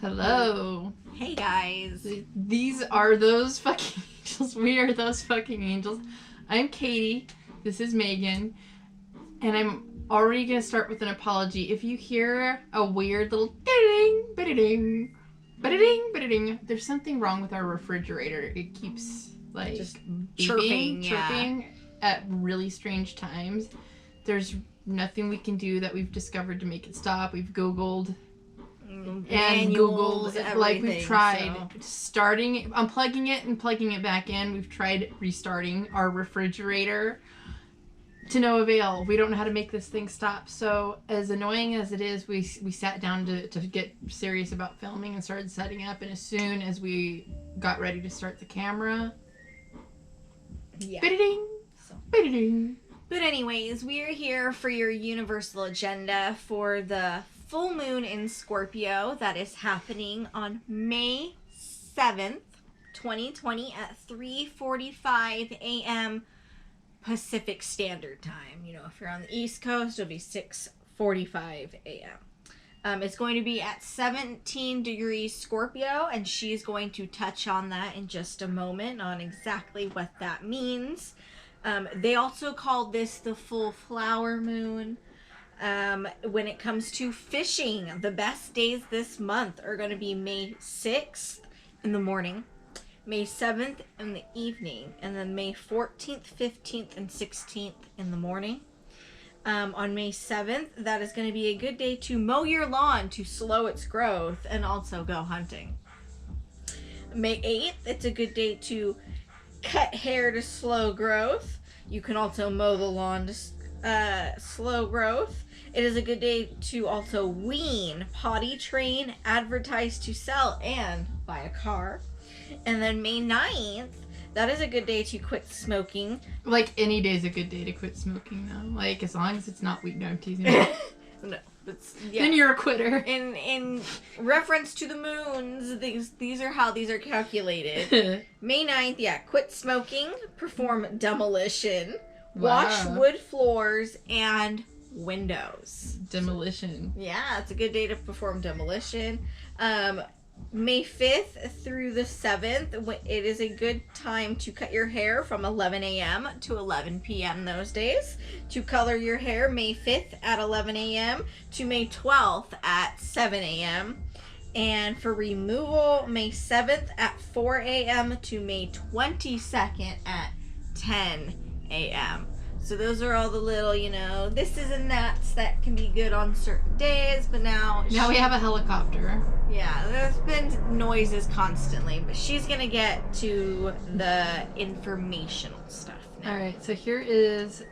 Hello. Hey guys. These are those fucking angels. We are those fucking angels. I'm Katie. This is Megan. And I'm already going to start with an apology. If you hear a weird little ding, ba-ding, ba-ding, ba-ding, there's something wrong with our refrigerator. It keeps like Just beeping, chirping at really strange times. There's nothing we can do that we've discovered to make it stop. We've Googled and Googled, like we've tried starting, unplugging it and plugging it back in. We've tried restarting our refrigerator to no avail. We don't know how to make this thing stop. So as annoying as it is, we sat down to get serious about filming and started setting up. And as soon as we got ready to start the camera, ba-ding, ba-ding. But anyways, we are here for your universal agenda for the full moon in Scorpio that is happening on May 7th, 2020 at 3:45 a.m. Pacific Standard Time. You know, if you're on the East Coast, it'll be 6:45 a.m. It's going to be at 17 degrees Scorpio, and she's going to touch on that in just a moment on exactly what that means. They also called this the full flower moon. When it comes to fishing, the best days this month are going to be May 6th in the morning, May 7th in the evening, and then May 14th, 15th, and 16th in the morning. On May 7th, that is going to be a good day to mow your lawn to slow its growth and also go hunting. May 8th, it's a good day to cut hair to slow growth. You can also mow the lawn to slow growth. It is a good day to also wean, potty train, advertise to sell, and buy a car. And then May 9th, that is a good day to quit smoking. Like any day is a good day to quit smoking, though. Like as long as it's not weed. No, I'm teasing. No, Then you're a quitter. In reference to the moons, these are how these are calculated. May 9th, quit smoking, perform demolition, wash wood floors and windows. Demolition. Yeah, it's a good day to perform demolition. May 5th through the 7th, it is a good time to cut your hair from 11 a.m. to 11 p.m. those days. To color your hair, May 5th at 11 a.m. to May 12th at 7 a.m. And for removal, May 7th at 4 a.m. to May 22nd at 10 a.m. So those are all the little, thises and that's that can be good on certain days, but now we have a helicopter. Yeah, there's been noises constantly, but she's going to get to the informational stuff now. All right, so here is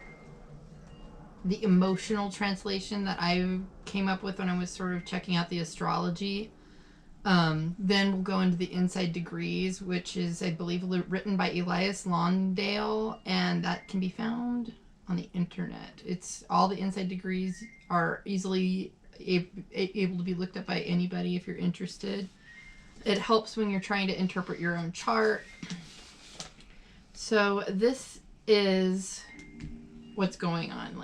the emotional translation that I came up with when I was sort of checking out the astrology. Then we'll go into the inside degrees, which is, I believe, written by Elias Lawndale, and that can be found on the internet. It's all the inside degrees are easily able to be looked up by anybody if you're interested. It helps when you're trying to interpret your own chart. So this is what's going on.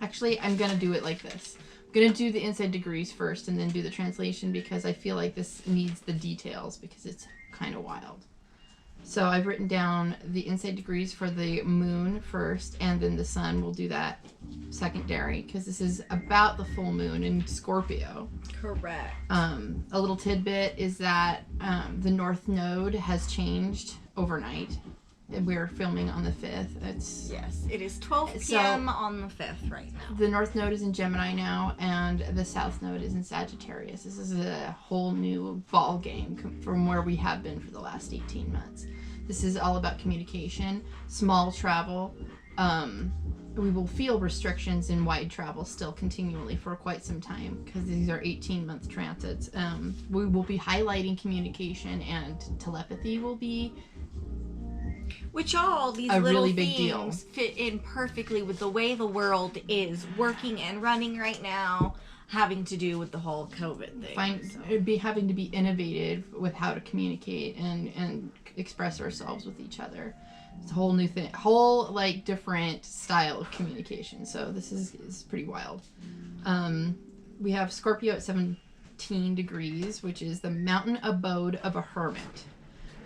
Actually, I'm gonna do it like this. I'm going to do the inside degrees first and then do the translation because I feel like this needs the details because it's kind of wild. So I've written down the inside degrees for the moon first and then the sun. We'll do that secondary because this is about the full moon in Scorpio. Correct. A little tidbit is that the North Node has changed overnight. We're filming on the 5th. Yes, it is 12 p.m. on the 5th right now. The North Node is in Gemini now, and the South Node is in Sagittarius. This is a whole new ball game from where we have been for the last 18 months. This is all about communication, small travel. We will feel restrictions in wide travel still continually for quite some time because these are 18-month transits. We will be highlighting communication, and telepathy will be which all these a little really big deal. things fit in perfectly with the way the world is working and running right now, having to do with the whole COVID thing. Having to be innovative with how to communicate and express ourselves with each other. It's a whole new thing, different style of communication. So this is pretty wild. We have Scorpio at 7 17 degrees, which is the mountain abode of a hermit.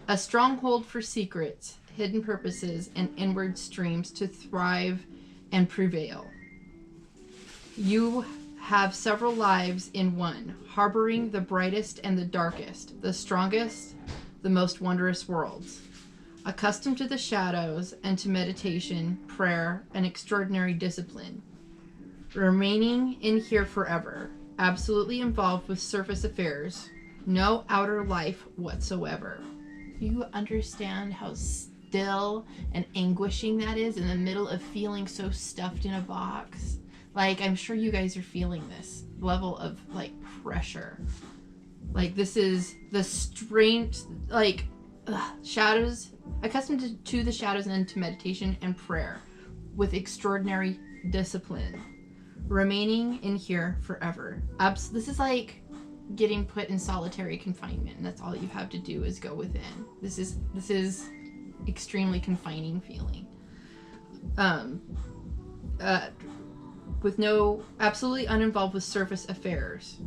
A stronghold for secrets, hidden purposes, and inward streams to thrive and prevail. You have several lives in one, harboring the brightest and the darkest, the strongest, the most wondrous worlds. Accustomed to the shadows and to meditation, prayer, and extraordinary discipline. Remaining in here forever, absolutely involved with surface affairs, no outer life whatsoever. You understand how still and anguishing that is in the middle of feeling so stuffed in a box? Like, I'm sure you guys are feeling this level of, like, pressure. Like, this is the strange, like, shadows, accustomed to the shadows and to meditation and prayer with extraordinary discipline. Remaining in here forever. This is like getting put in solitary confinement, and that's all you have to do is go within. This is extremely confining feeling. With no, absolutely uninvolved with surface affairs.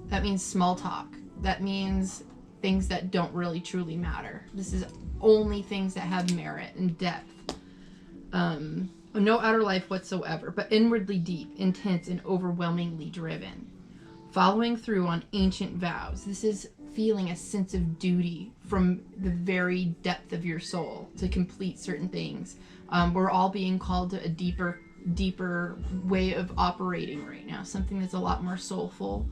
That means small talk. That means things that don't really truly matter. This is only things that have merit and depth. No outer life whatsoever, but inwardly deep, intense, and overwhelmingly driven. Following through on ancient vows. This is feeling a sense of duty from the very depth of your soul to complete certain things. We're all being called to a deeper way of operating right now. Something that's a lot more soulful.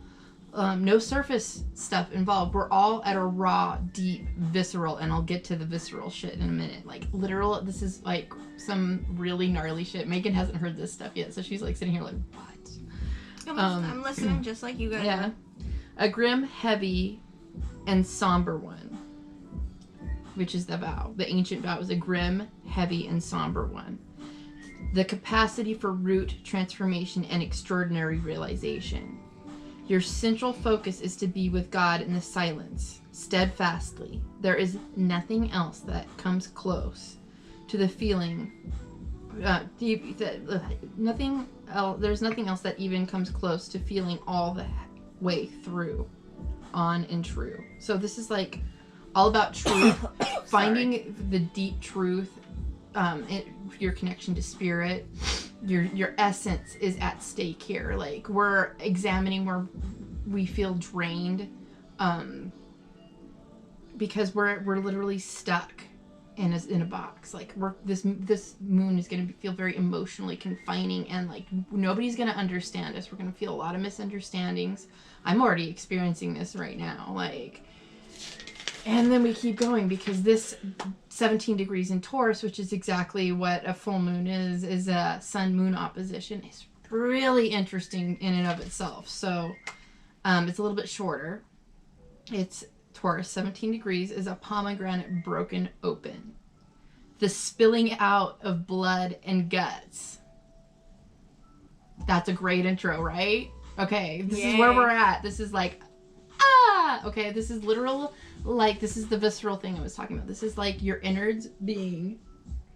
No surface stuff involved. We're all at a raw, deep, visceral, and I'll get to the visceral shit in a minute. Like, literal, this is like some really gnarly shit. Megan hasn't heard this stuff yet, so she's like sitting here like, what? I'm listening just like you guys yeah. are. A grim, heavy, and somber one, which is the vow. The ancient vow is a grim, heavy, and somber one. The capacity for root transformation and extraordinary realization. Your central focus is to be with God in the silence, steadfastly. There is nothing else that comes close to the feeling. There's nothing else that even comes close to feeling all the way through, on and true. So this is like all about truth, finding the deep truth, your connection to spirit. Your essence is at stake here. Like, we're examining where we feel drained, because we're literally stuck in a box. Like, this moon is going to feel very emotionally confining, and like nobody's going to understand us. We're going to feel a lot of misunderstandings. I'm already experiencing this right now. Like, and then we keep going because this 17 degrees in Taurus, which is exactly what a full moon is a sun-moon opposition, is really interesting in and of itself. So it's a little bit shorter. It's Taurus, 17 degrees, is a pomegranate broken open. The spilling out of blood and guts. That's a great intro, right? Okay, this is where we're at. This is like, okay, this is literal, like, this is the visceral thing I was talking about. This is like your innards being,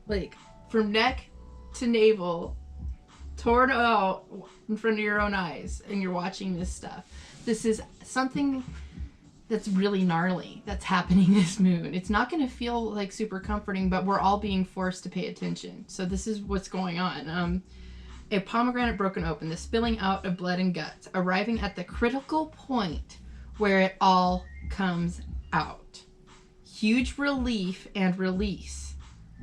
like, from neck to navel, torn out in front of your own eyes, and you're watching this stuff. This is something that's really gnarly that's happening this moon. It's not going to feel, like, super comforting, but we're all being forced to pay attention. So this is what's going on. A pomegranate broken open, the spilling out of blood and guts, arriving at the critical point where it all comes out. Huge relief and release.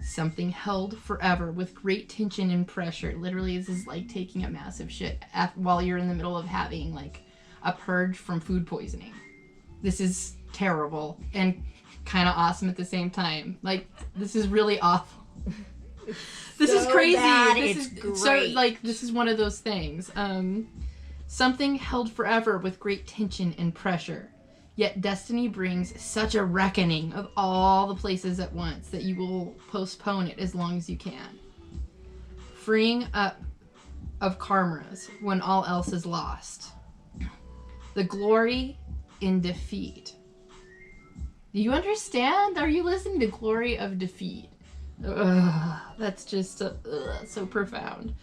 Something held forever with great tension and pressure. Literally, this is like taking a massive shit while you're in the middle of having like a purge from food poisoning. This is terrible and kind of awesome at the same time. Like, this is really awful. This is crazy. This is great. So, like, this is one of those things. Something held forever with great tension and pressure. Yet destiny brings such a reckoning of all the places at once that you will postpone it as long as you can. Freeing up of karmas when all else is lost. The glory in defeat. Do you understand? Are you listening to glory of defeat? That's just so profound.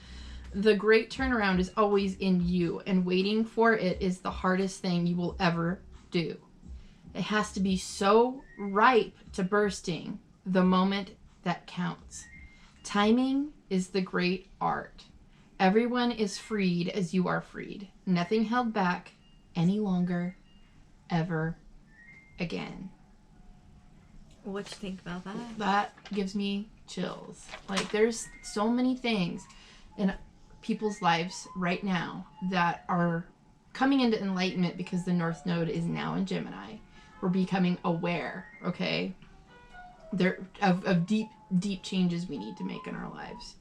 The great turnaround is always in you, and waiting for it is the hardest thing you will ever do. It has to be so ripe to bursting, the moment that counts. Timing is the great art. Everyone is freed as you are freed. Nothing held back any longer, ever again. What do you think about that? That gives me chills. Like, there's so many things in people's lives right now that are coming into enlightenment because the North Node is now in Gemini. We're becoming aware, okay? There of deep changes we need to make in our lives.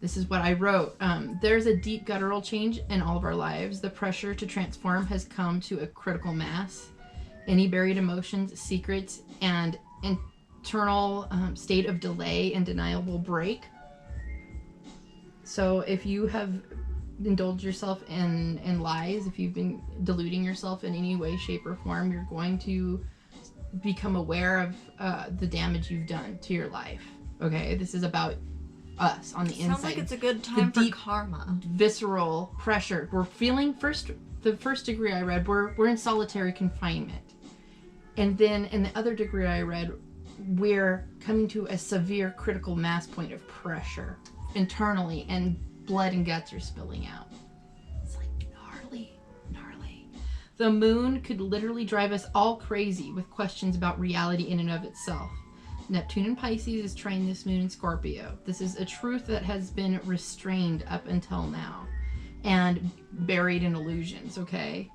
This is what I wrote. There's a deep guttural change in all of our lives. The pressure to transform has come to a critical mass. Any buried emotions, secrets, and internal state of delay and denial will break. So if you have indulged yourself in lies, if you've been deluding yourself in any way, shape, or form, you're going to become aware of the damage you've done to your life. Okay, this is about us on the inside. Sounds like it's a good time for karma. Visceral pressure. We're feeling the first degree I read, we're in solitary confinement. And then in the other degree I read, we're coming to a severe critical mass point of pressure internally, and blood and guts are spilling out. It's like gnarly. The moon could literally drive us all crazy with questions about reality in and of itself. Neptune in Pisces is trying this moon in Scorpio. This is a truth that has been restrained up until now and buried in illusions, okay?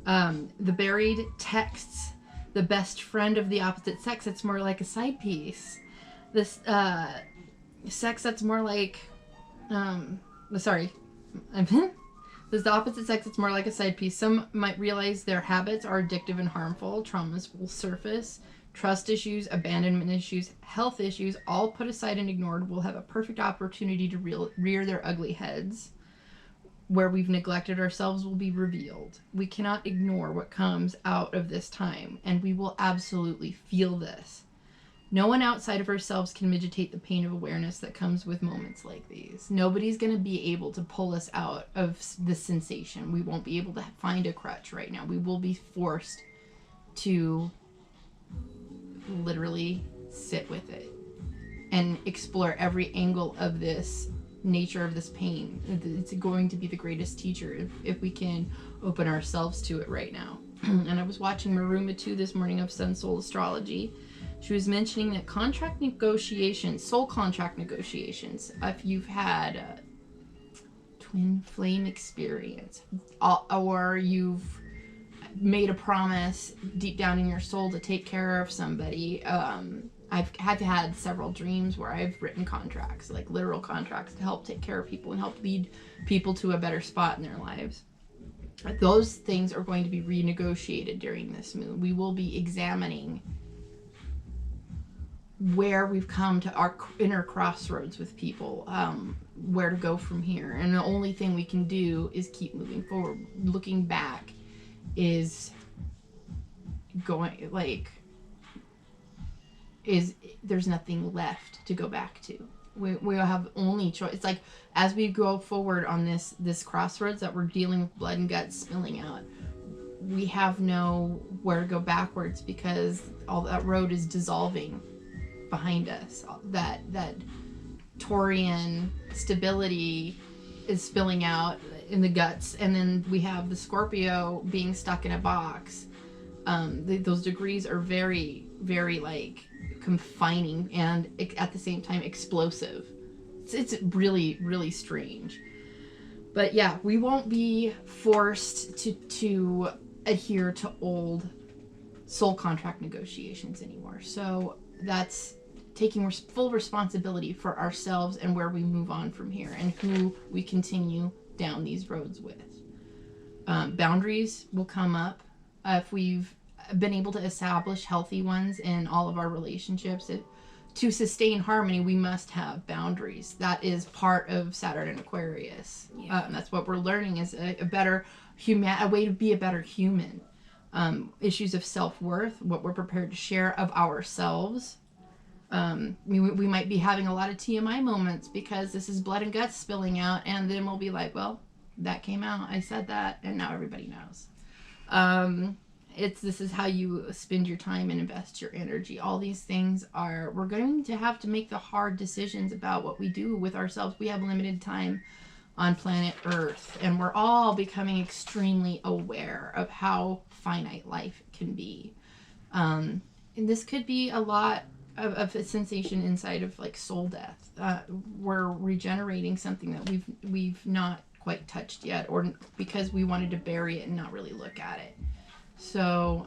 The buried texts the best friend of the opposite sex that's more like a side piece. This sex that's more like this the opposite sex that's more like a side piece. Some might realize their habits are addictive and harmful. Traumas will surface. Trust issues, abandonment issues, health issues, all put aside and ignored, will have a perfect opportunity to rear their ugly heads. Where we've neglected ourselves will be revealed. We cannot ignore what comes out of this time, and we will absolutely feel this. No one outside of ourselves can mitigate the pain of awareness that comes with moments like these. Nobody's going to be able to pull us out of the sensation. We won't be able to find a crutch right now. We will be forced to literally sit with it and explore every angle of this nature of this pain. It's going to be the greatest teacher if we can open ourselves to it right now. And I was watching Maruma 2 this morning of Sun Soul Astrology. She was mentioning that contract negotiations, soul contract negotiations, if you've had a twin flame experience, or you've made a promise deep down in your soul to take care of somebody. I've had several dreams where I've written contracts, like literal contracts, to help take care of people and help lead people to a better spot in their lives. Those things are going to be renegotiated during this moon. We will be examining where we've come to our inner crossroads with people, where to go from here. And the only thing we can do is keep moving forward. Looking back is going, like, there's nothing left to go back to. We have only choice. It's like, as we go forward on this crossroads that we're dealing with blood and guts spilling out, we have no where to go backwards, because all that road is dissolving behind us. That Taurian stability is spilling out in the guts, and then we have the Scorpio being stuck in a box. Those degrees are very, very, like, confining and at the same time explosive. It's really, really strange. But yeah, we won't be forced to adhere to old soul contract negotiations anymore. So that's taking full responsibility for ourselves and where we move on from here and who we continue down these roads with. Boundaries will come up. If we've been able to establish healthy ones in all of our relationships, to sustain harmony, we must have boundaries. That is part of Saturn and Aquarius. Yeah. That's what we're learning, is a way to be a better human. Issues of self-worth, what we're prepared to share of ourselves, We might be having a lot of TMI moments because this is blood and guts spilling out, and then we'll be like, well, that came out, I said that, and now everybody knows. This is how you spend your time and invest your energy. All these things we're going to have to make the hard decisions about what we do with ourselves. We have limited time on planet Earth, and we're all becoming extremely aware of how finite life can be. And this could be a lot of a sensation inside of like soul death. We're regenerating something that we've not quite touched yet, or because we wanted to bury it and not really look at it. So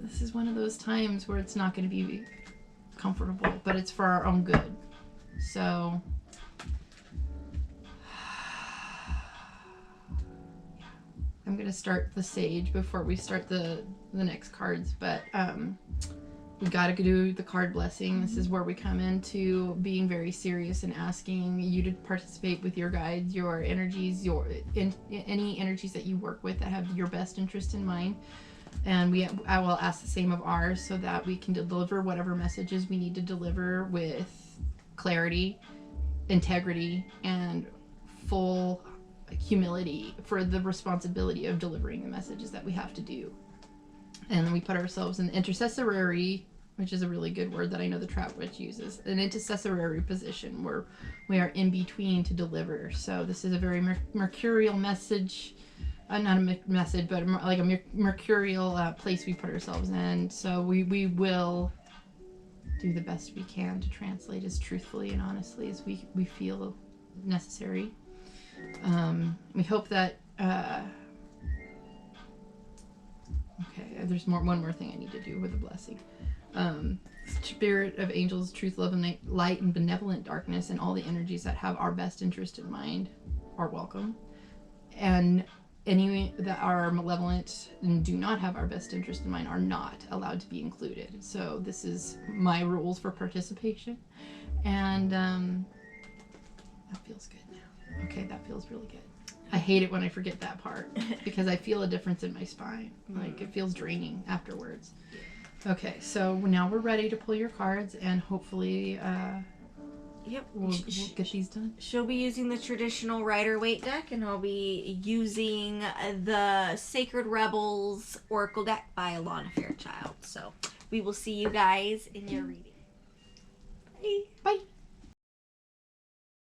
this is one of those times where it's not going to be comfortable, but it's for our own good. So I'm going to start the sage before we start the next cards, but we got to do the card blessing. This is where we come into being very serious and asking you to participate with your guides, your energies, any energies that you work with that have your best interest in mind. And I will ask the same of ours so that we can deliver whatever messages we need to deliver with clarity, integrity, and full humility for the responsibility of delivering the messages that we have to do. And then we put ourselves in the intercessory, which is a really good word that I know the Trap Witch uses, an intercessory position where we are in between to deliver. So this is a very mercurial message, not a message, but like a mercurial place we put ourselves in. So we will do the best we can to translate as truthfully and honestly as we feel necessary. We hope that okay, there's one more thing I need to do with the blessing. Spirit of angels, truth, love, and light, and benevolent darkness, and all the energies that have our best interest in mind are welcome. And any that are malevolent and do not have our best interest in mind are not allowed to be included. So this is my rules for participation. And that feels good now. Okay, that feels really good. I hate it when I forget that part because I feel a difference in my spine. Like it feels draining afterwards. Okay, so now we're ready to pull your cards, and hopefully we'll get these done. She'll be using the traditional Rider-Waite deck, and I'll be using the Sacred Rebels Oracle deck by Alana Fairchild. So we will see you guys in your reading. Bye. Bye.